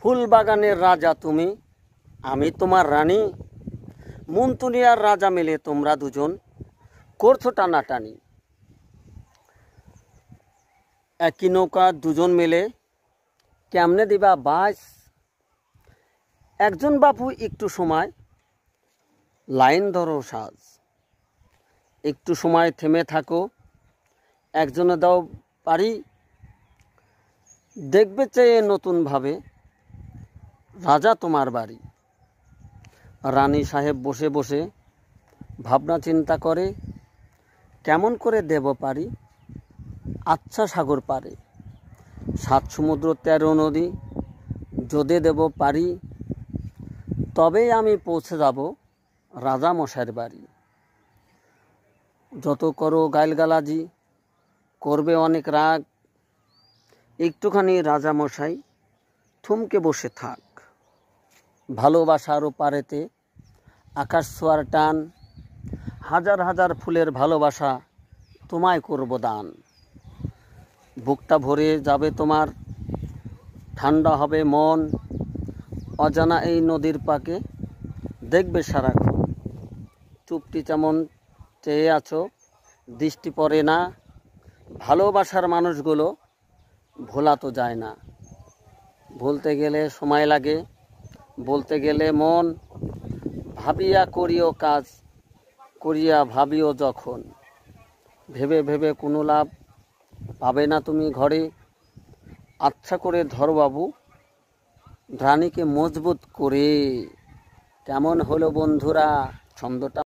ফুল বাগানের রাজা তুমি, আমি তোমার রানী। মন্ত্রী আর রাজা মিলে তোমরা দুজন করছো টানাটানি। একই নৌকা দুজন মিলে কেমনে দিবা বাস। একজন বাপু একটু সময় লাইন ধরো সাজ। একটু সময় থেমে থাকো, একজনে দাও পারি। দেখবে চেয়ে নতুনভাবে রাজা তোমার বাড়ি। রানী সাহেব বসে বসে ভাবনা চিন্তা করে, কেমন করে দেব পারি আচ্ছা সাগর পারে। 7 সমুদ্র 13 নদী যদি দেব পারি, তবেই আমি পৌঁছে যাব রাজা মশাইয়ের বাড়ি। যত করো গাইলগালাজি, করবে অনেক রাগ। একটুখানি রাজা মশাই থমকে বসে থাক। ভালোবাসার পারেতে আকাশ ছোঁয়ার টান, হাজার হাজার ফুলের ভালোবাসা তোমায় করব দান। বুকটা ভরে যাবে তোমার, ঠান্ডা হবে মন। অজানা এই নদীর পাকে দেখবে সারাক্ষণ। চুপটি যেমন চেয়ে আছো, দৃষ্টি পড়ে না। ভালোবাসার মানুষগুলো ভোলা তো যায় না। ভুলতে গেলে সময় লাগে, বলতে গেলে মন। ভাবিয়া করিও কাজ, করিয়া ভাবিও যখন। ভেবে ভেবে কোনো লাভ পাবে না তুমি ঘরে। আচ্ছা করে ধরো বাবু রানীকে মজবুত করে। কেমন হলো বন্ধুরা ছন্দটা?